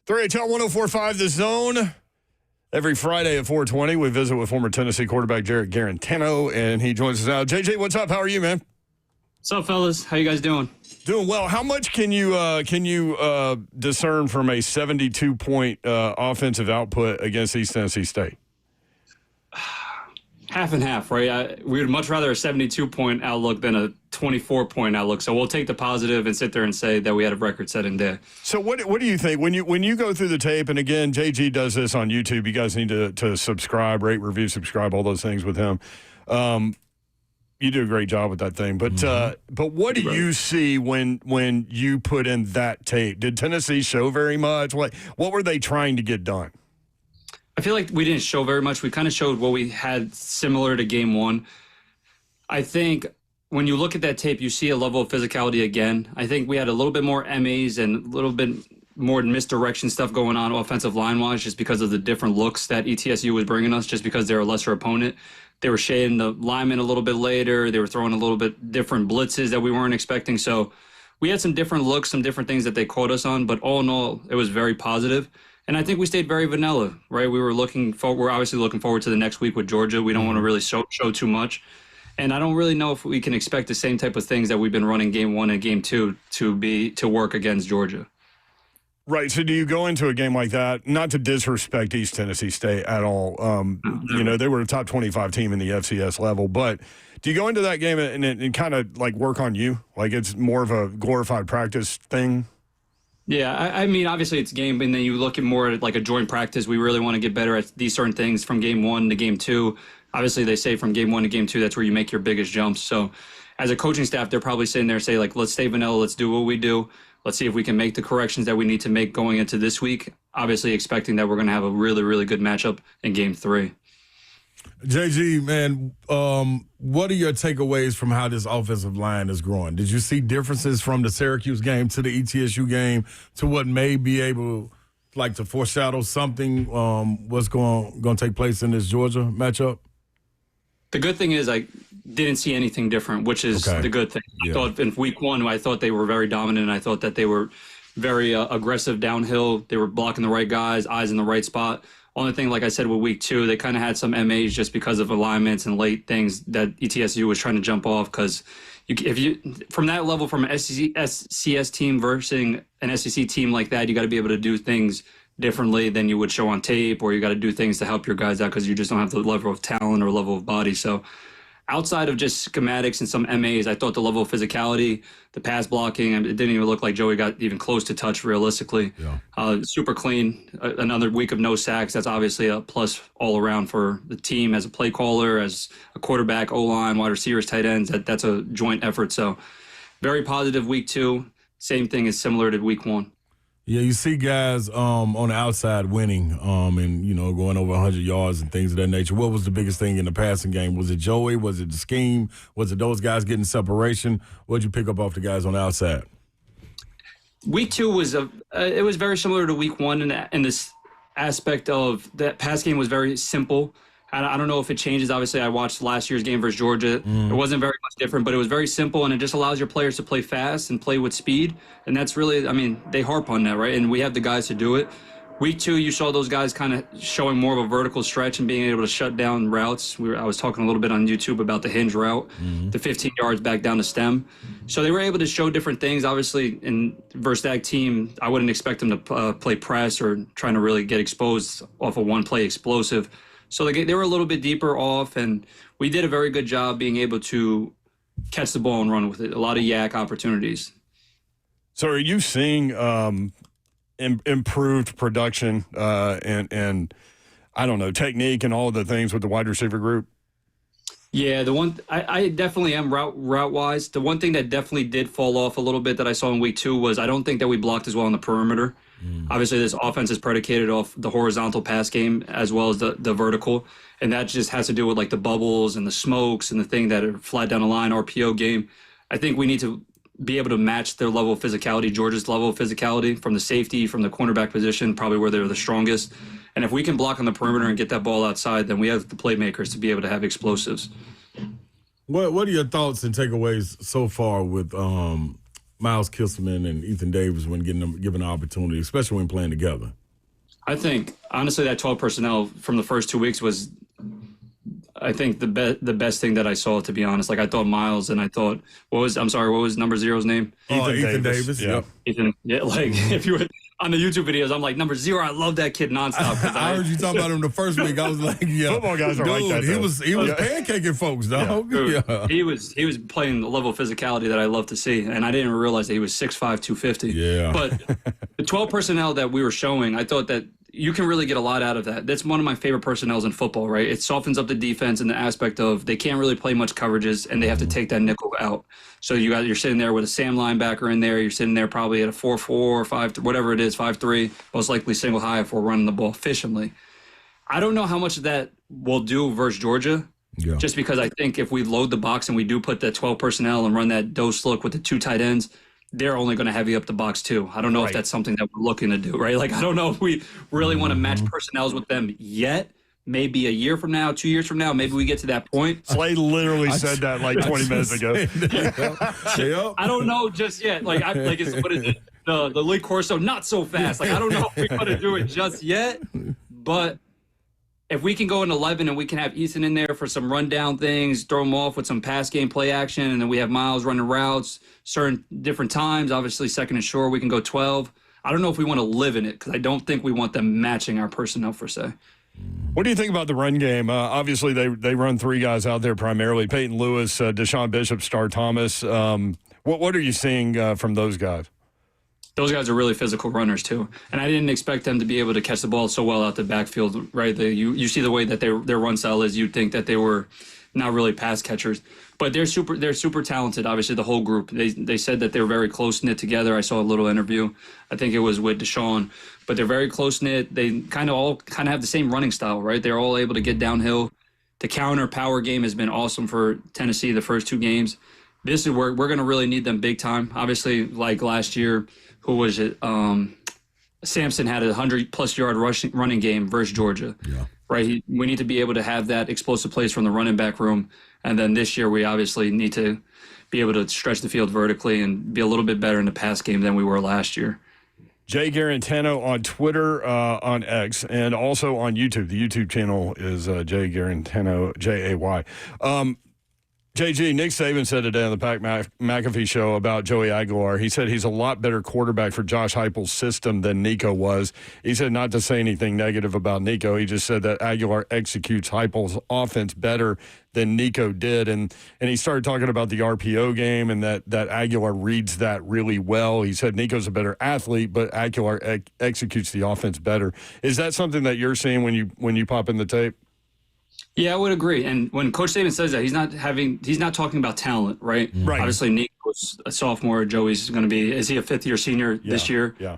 3HL 104.5 The Zone. Every Friday at 4:20, we visit with former Tennessee quarterback Jarrett Guarantano, and he joins us now. JJ, what's up? How are you, man? What's up, fellas? How you guys doing? Doing well. How much can you discern from a 72-point offensive output against East Tennessee State? Half and half, right? We would much rather a 72-point outlook than a 24-point outlook. So we'll take the positive and sit there and say that we had a record-setting day. So what do you think when you go through the tape? And again, JG does this on YouTube. You guys need to subscribe, rate, review, subscribe, all those things with him. You do a great job with that thing. But what do you see when you put in that tape? Did Tennessee show very much? What were they trying to get done? I feel like we didn't show very much. We kind of showed what we had similar to game one. I think when you look at that tape, you see a level of physicality again. I think we had a little bit more MAs and a little bit more misdirection stuff going on offensive line-wise just because of the different looks that ETSU was bringing us, just because they're a lesser opponent. They were shading the linemen a little bit later. They were throwing a little bit different blitzes that we weren't expecting. So we had some different looks, some different things that they caught us on, but all in all, it was very positive. And I think we stayed very vanilla, right? We're obviously looking forward to the next week with Georgia. We don't want to really show too much. And I don't really know if we can expect the same type of things that we've been running game one and game two to work against Georgia. Right. So do you go into a game like that, not to disrespect East Tennessee State at all? They were a top 25 team in the FCS level, but do you go into that game and kind of like work on you? Like it's more of a glorified practice thing? Yeah, I mean, obviously it's game, and then you look at more at like a joint practice. We really want to get better at these certain things from game one to game two. Obviously, they say from game one to game two, that's where you make your biggest jumps. So as a coaching staff, they're probably sitting there saying, like, let's stay vanilla, let's do what we do. Let's see if we can make the corrections that we need to make going into this week, obviously expecting that we're going to have a really, really good matchup in game three. JG, man, what are your takeaways from how this offensive line is growing? Did you see differences from the Syracuse game to the ETSU game to what may be able to foreshadow something what's going to take place in this Georgia matchup? The good thing is I didn't see anything different, which is the good thing. Yeah. I thought in week one, I thought they were very dominant. I thought that they were very aggressive downhill. They were blocking the right guys, eyes in the right spot. Only thing, like I said, with week two, they kind of had some MAs just because of alignments and late things that ETSU was trying to jump off. Because from that level, from an SCS team versus an SEC team like that, you got to be able to do things differently than you would show on tape, or you got to do things to help your guys out because you just don't have the level of talent or level of body. So outside of just schematics and some MAs, I thought the level of physicality, the pass blocking, it didn't even look like Joey got even close to touch realistically. Yeah. Super clean. Another week of no sacks. That's obviously a plus all around for the team as a play caller, as a quarterback, O-line, wide receivers, tight ends. That's a joint effort. So very positive week two. Same thing is similar to week one. Yeah, you see guys on the outside winning and, going over 100 yards and things of that nature. What was the biggest thing in the passing game? Was it Joey? Was it the scheme? Was it those guys getting separation? What did you pick up off the guys on the outside? Week two was it was very similar to week one in this aspect of that pass game was very simple. I don't know if it changes. Obviously, I watched last year's game versus Georgia. It wasn't very much different, but it was very simple, and it just allows your players to play fast and play with speed. And that's really, they harp on that, right? And we have the guys to do it. Week two, you saw those guys kind of showing more of a vertical stretch and being able to shut down routes. I was talking a little bit on YouTube about the hinge route, the 15 yards back down the stem. So they were able to show different things. Obviously, in versus that team, I wouldn't expect them to play press or trying to really get exposed off of one-play explosive. So they were a little bit deeper off, and we did a very good job being able to catch the ball and run with it. A lot of yak opportunities. So are you seeing improved production and I don't know, technique and all of the things with the wide receiver group? Yeah, I definitely am route-wise. The one thing that definitely did fall off a little bit that I saw in week two was I don't think that we blocked as well on the perimeter. Obviously, this offense is predicated off the horizontal pass game as well as the vertical, and that just has to do with like the bubbles and the smokes and the thing that are flat down the line, RPO game. I think we need to be able to match their level of physicality, Georgia's level of physicality from the safety, from the cornerback position, probably where they're the strongest. And if we can block on the perimeter and get that ball outside, then we have the playmakers to be able to have explosives. What are your thoughts and takeaways so far with Miles Kisselman and Ethan Davis when given the opportunity, especially when playing together? I think, honestly, that 12 personnel from the first 2 weeks was, I think, the best thing that I saw, to be honest. Like, I thought Miles, and I thought, what was number 0's name? Ethan Davis. Yeah. Yep. Ethan, yeah, like, if you were on the YouTube videos, I'm like, number 0, I love that kid nonstop. I heard you talking about him the first week. I was like, yeah. Football guys are dude, like that, he though. was pancaking folks, dog. Dude, Yeah. he was playing the level of physicality that I love to see, and I didn't realize that he was 6'5", 250. Yeah. But the 12 personnel that we were showing, I thought that you can really get a lot out of that. That's one of my favorite personnels in football, right? It softens up the defense in the aspect of they can't really play much coverages, and they have to take that nickel out. So you're sitting there with a Sam linebacker in there. You're sitting there probably at a 4-4 or 5, whatever it is, 5-3, most likely single high if we're running the ball efficiently. I don't know how much of that will do versus Georgia. Yeah. Just because I think if we load the box and we do put that 12 personnel and run that dose look with the 2 tight ends, they're only going to heavy up the box too. I don't know if that's something that we're looking to do, right? Like, I don't know if we really want to match personnels with them yet. Maybe a year from now, 2 years from now, maybe we get to that point. Slay literally said that like 20 minutes ago. Yep. I don't know just yet. Like, what is it? The Lee Corso, not so fast. Like, I don't know if we're going to do it just yet, but if we can go in 11 and we can have Ethan in there for some rundown things, throw him off with some pass game play action, and then we have Miles running routes, certain different times, obviously second and short, we can go 12. I don't know if we want to live in it because I don't think we want them matching our personnel per se. What do you think about the run game? Obviously, they run 3 guys out there primarily, Peyton Lewis, Deshaun Bishop, Star Thomas. What are you seeing from those guys? Those guys are really physical runners too, and I didn't expect them to be able to catch the ball so well out the backfield. Right, you see the way that their run style is. You'd think that they were not really pass catchers, but they're super talented. Obviously, the whole group. They said that they're very close knit together. I saw a little interview. I think it was with Deshaun, but they're very close knit. They all have the same running style. Right, they're all able to get downhill. The counter power game has been awesome for Tennessee the first 2 games. This is where we're going to really need them big time. Obviously, like last year. Who was it? Sampson had a 100+ yard running game versus Georgia. Yeah. Right. We need to be able to have that explosive plays from the running back room, and then this year we obviously need to be able to stretch the field vertically and be a little bit better in the pass game than we were last year. Jay Guarantano on Twitter, on X, and also on YouTube. The YouTube channel is Jay Guarantano, Jay. JG, Nick Saban said today on the Pat McAfee show about Joey Aguilar. He said he's a lot better quarterback for Josh Heupel's system than Nico was. He said not to say anything negative about Nico. He just said that Aguilar executes Heupel's offense better than Nico did. And he started talking about the RPO game and that Aguilar reads that really well. He said Nico's a better athlete, but Aguilar executes the offense better. Is that something that you're seeing when you pop in the tape? Yeah, I would agree. And when Coach Saban says that, he's not talking about talent, right? Right. Obviously, Nico's a sophomore. Joey's going to be, is he a 5th-year senior this year? Yeah.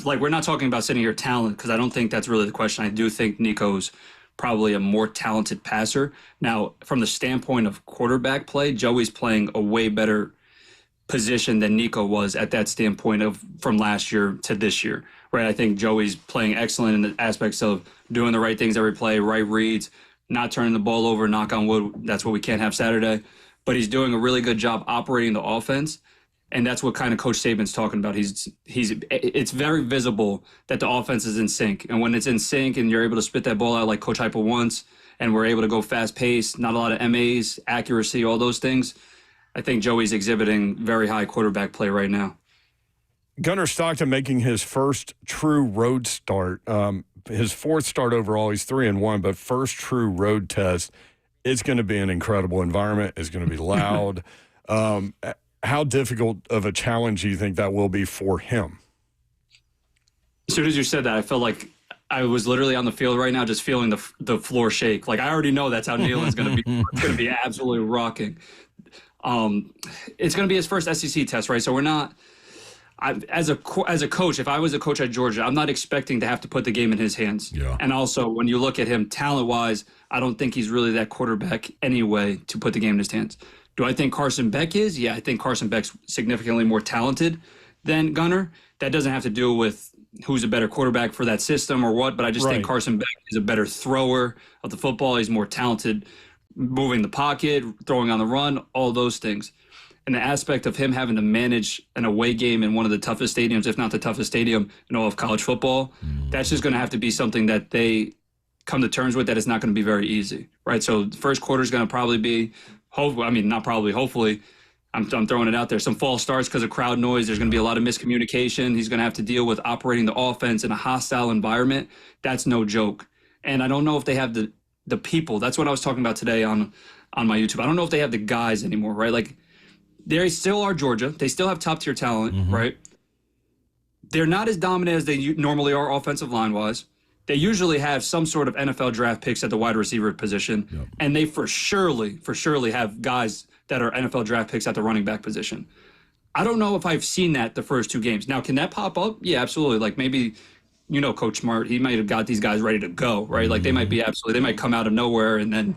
Like, we're not talking about sitting here talent because I don't think that's really the question. I do think Nico's probably a more talented passer. Now, from the standpoint of quarterback play, Joey's playing a way better position than Nico was at that standpoint of from last year to this year, right? I think Joey's playing excellent in the aspects of doing the right things every play, right reads, not turning the ball over, knock on wood. That's what we can't have Saturday. But he's doing a really good job operating the offense. And that's what kind of Coach Saban's talking about. It's very visible that the offense is in sync. And when it's in sync and you're able to spit that ball out like Coach Heupel wants, and we're able to go fast pace, not a lot of MAs, accuracy, all those things, I think Joey's exhibiting very high quarterback play right now. Gunnar Stockton making his first true road start. His 4th start overall. He's 3-1, but first true road test. It's going to be an incredible environment. It's going to be loud. How difficult of a challenge do you think that will be for him? As soon as you said that, I felt like I was literally on the field right now just feeling the floor shake. Like, I already know that's how Neyland's going to be. It's going to be absolutely rocking. It's going to be his first SEC test, right? So we're not – as a coach, if I was a coach at Georgia, I'm not expecting to have to put the game in his hands. Yeah. And also, when you look at him talent-wise, I don't think he's really that quarterback anyway to put the game in his hands. Do I think Carson Beck is? Yeah, I think Carson Beck's significantly more talented than Gunnar. That doesn't have to do with who's a better quarterback for that system or what, but I just think Carson Beck is a better thrower of the football. He's more talented moving the pocket, throwing on the run, all those things. and the aspect of him having to manage an away game in one of the toughest stadiums, if not the toughest stadium in all of college football, that's just going to have to be something that they come to terms with, that it's not going to be very easy, right? So the first quarter is going to probably be, hopefully, I'm throwing it out there, some false starts because of crowd noise. There's going to be a lot of miscommunication. He's going to have to deal with operating the offense in a hostile environment. That's no joke. And I don't know if they have the people. That's what I was talking about today on my YouTube. I don't know if they have the guys anymore, right? Like, they still are Georgia. They still have top-tier talent, right? They're not as dominant as they normally are offensive line-wise. They usually have some sort of NFL draft picks at the wide receiver position, and they for surely have guys that are NFL draft picks at the running back position. I don't know if I've seen that the first 2 games. Now, can that pop up? Yeah, absolutely. Like, maybe, Coach Smart, he might have got these guys ready to go, right? Like, they might come out of nowhere, and then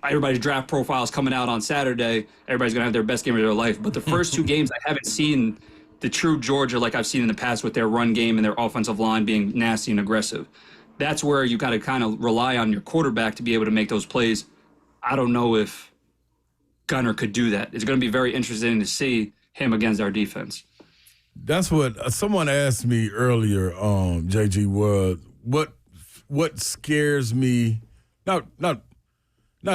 everybody's draft profiles coming out on Saturday. Everybody's going to have their best game of their life. But the first 2 games, I haven't seen the true Georgia like I've seen in the past with their run game and their offensive line being nasty and aggressive. That's where you got to kind of rely on your quarterback to be able to make those plays. I don't know if Gunnar could do that. It's going to be very interesting to see him against our defense. That's what someone asked me earlier, JG, was what scares me, not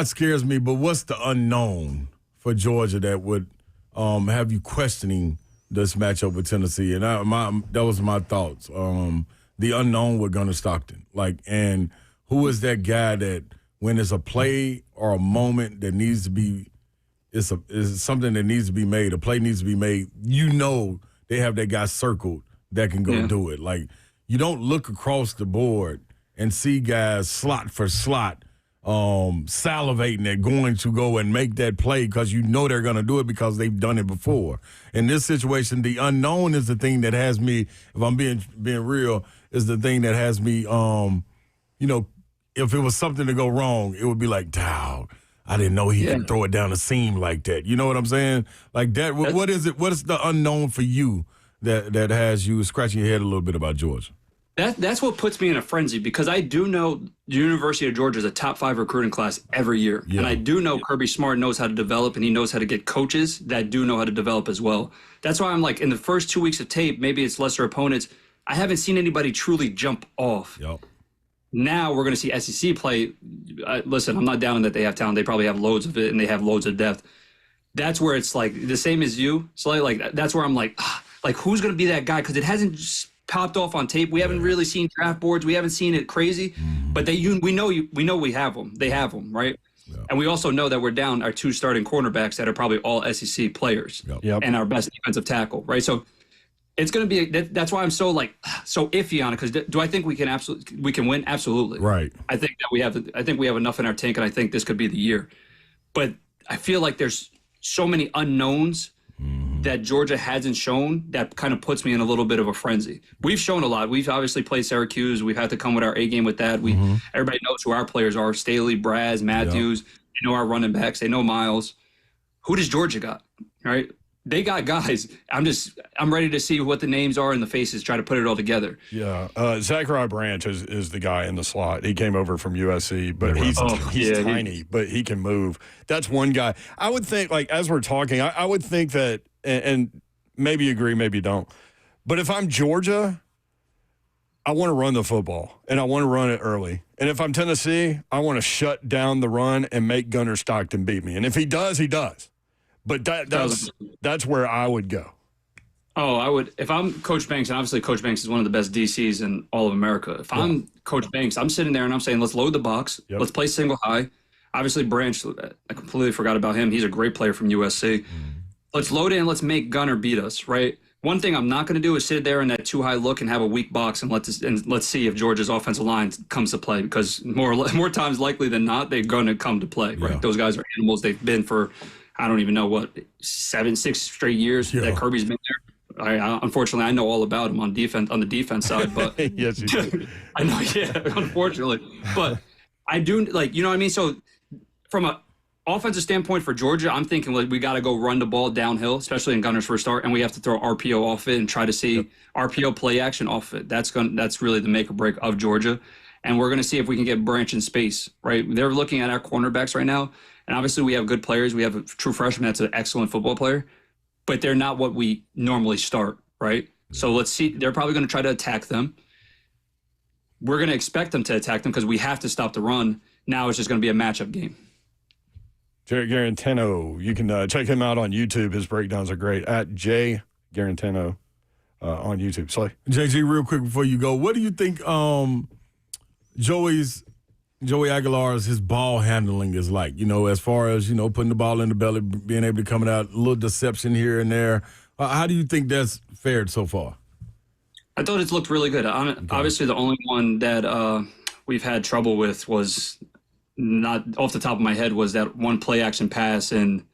scares me, but what's the unknown for Georgia that would have you questioning this matchup with Tennessee? And that was my thoughts. The unknown with Gunnar Stockton. And who is that guy that when it's a play or a moment that needs to be, it's something that needs to be made, a play needs to be made, they have that guy circled that can go do it. Like, you don't look across the board and see guys slot for slot salivating they're going to go and make that play because they're going to do it because they've done it before. In this situation, the unknown is the thing that has me, if I'm being real, is the thing that has me, if it was something to go wrong, it would be like, dog, I didn't know he could throw it down the seam like that. You know what I'm saying? Like that. What is it? What is the unknown for you that has you scratching your head a little bit about Georgia? That's what puts me in a frenzy, because I do know the University of Georgia is a top 5 recruiting class every year. Yeah. And I do know Kirby Smart knows how to develop, and he knows how to get coaches that do know how to develop as well. That's why I'm like, in the first 2 weeks of tape, maybe it's lesser opponents, I haven't seen anybody truly jump off. Yep. Now we're going to see SEC play. Listen, I'm not doubting that they have talent. They probably have loads of it, and they have loads of depth. That's where it's like the same as you. So like that's where I'm like who's going to be that guy? Because it hasn't just popped off on tape. We haven't really seen draft boards. We haven't seen it crazy, but we know we have them. They have them, right? Yeah. And we also know that we're down our 2 starting cornerbacks that are probably all SEC players, and our best defensive tackle, right? So it's going to be. That's why I'm so iffy on it. Because do I think we can win? Absolutely. Right. I think that we have enough in our tank, and I think this could be the year. But I feel like there's so many unknowns that Georgia hasn't shown that kind of puts me in a little bit of a frenzy. We've shown a lot. We've obviously played Syracuse. We've had to come with our A game with that. Everybody knows who our players are: Staley, Braz, Matthews. They know our running backs. They know Miles. Who does Georgia got? Right. They got guys. I'm ready to see what the names are and the faces, try to put it all together. Yeah. Zachariah Branch is the guy in the slot. He came over from USC, but he's tiny, but he can move. That's one guy. I would think, as we're talking, I would think that, and maybe you agree, maybe you don't, but if I'm Georgia, I want to run the football, and I want to run it early. And if I'm Tennessee, I want to shut down the run and make Gunnar Stockton beat me. And if he does, he does. But that's where I would go. Oh, I would. If I'm Coach Banks, and obviously Coach Banks is one of the best DCs in all of America. If I'm Coach Banks, I'm sitting there and I'm saying, let's load the box. Yep. Let's play single high. Obviously, Branch, I completely forgot about him. He's a great player from USC. Let's load in. Let's make Gunnar beat us, right? One thing I'm not going to do is sit there in that too high look and have a weak box and let's see if Georgia's offensive line comes to play, because more times likely than not, they're going to come to play, right? Those guys are animals. They've been for, I don't even know what, 6 straight years that Kirby's been there. Unfortunately, I know all about him on the defense side, but yes, you do. I know, unfortunately, but I do, you know what I mean? So from a offensive standpoint for Georgia, I'm thinking we got to go run the ball downhill, especially in Gunnar's first start, and we have to throw RPO off it and try to see RPO play action off it. That's really the make or break of Georgia. and we're going to see if we can get Branch in space, right? They're looking at our cornerbacks right now, and obviously we have good players. We have a true freshman that's an excellent football player, but they're not what we normally start, right? So let's see. They're probably going to try to attack them. We're going to expect them to attack them because we have to stop the run. Now it's just going to be a matchup game. Jarrett Guarantano, you can check him out on YouTube. His breakdowns are great at J Guarantano on YouTube. Slay. JG, real quick before you go, what do you think Joey Aguilar's his ball handling is like? You know, as far as, you know, putting the ball in the belly, being able to come out, a little deception here and there. How do you think that's fared so far? I thought it's looked really good. Obviously, the only one that we've had trouble with was, not off the top of my head, was that one play action pass and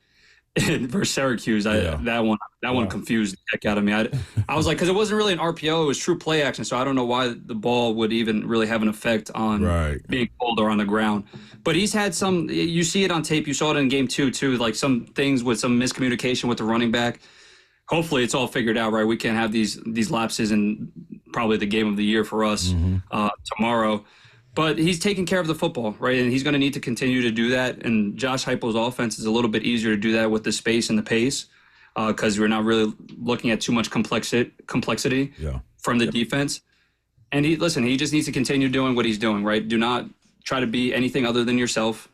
versus Syracuse. That one confused the heck out of me. I was like, because it wasn't really an RPO, it was true play action. So I don't know why the ball would even really have an effect on being pulled or on the ground. But he's had some. You see it on tape. You saw it in game 2 too. Like some things with some miscommunication with the running back. Hopefully it's all figured out, right? We can't have these lapses in probably the game of the year for us tomorrow. But he's taking care of the football, right? And he's going to need to continue to do that. And Josh Heupel's offense is a little bit easier to do that with the space and the pace because we're not really looking at too much complexity from the defense. And he just needs to continue doing what he's doing, right? Do not try to be anything other than yourself.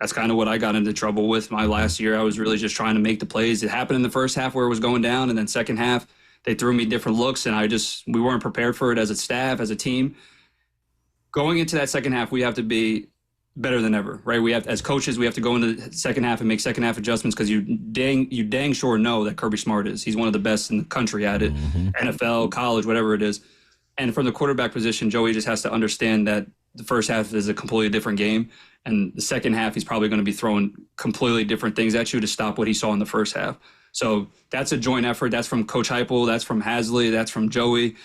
That's kind of what I got into trouble with my last year. I was really just trying to make the plays. It happened in the first half where it was going down, and then second half they threw me different looks, and we weren't prepared for it as a staff, as a team. Going into that second half, we have to be better than ever, right? We have, as coaches, we have to go into the second half and make second half adjustments because you dang sure know that Kirby Smart is. He's one of the best in the country at it, NFL, college, whatever it is. And from the quarterback position, Joey just has to understand that the first half is a completely different game, and the second half he's probably going to be throwing completely different things at you to stop what he saw in the first half. So that's a joint effort. That's from Coach Heupel. That's from Hasley. That's from Joey.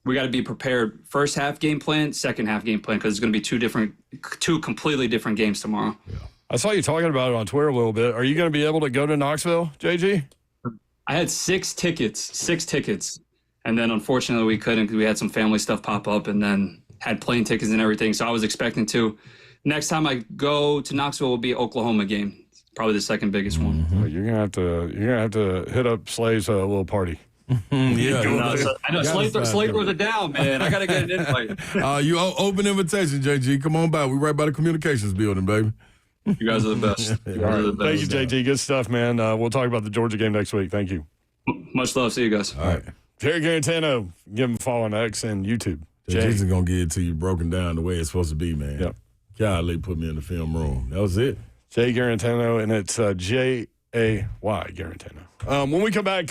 We got to be prepared. First half game plan, second half game plan, because it's going to be two completely different games tomorrow. Yeah. I saw you talking about it on Twitter a little bit. Are you going to be able to go to Knoxville, JG? I had 6 tickets. And then unfortunately we couldn't because we had some family stuff pop up and then had plane tickets and everything. So I was expecting to. Next time I go to Knoxville will be an Oklahoma game. Probably the second biggest one. Well, you're gonna have to hit up Slay's little party. I know Slay throws it down, man. I gotta get an invite. You open invitation, JG. Come on by. We right by the communications building, baby. You guys are the best. Thank you, JG. Good stuff, man. We'll talk about the Georgia game next week. Thank you. Much love. See you guys. All right. Jarrett Guarantano. Give him a follow on X and YouTube. JG's going to get it to you broken down the way it's supposed to be, man. Yep. Golly, put me in the film room. That was it. Jay Guarantano, and it's J-A-Y Guarantano. When we come back.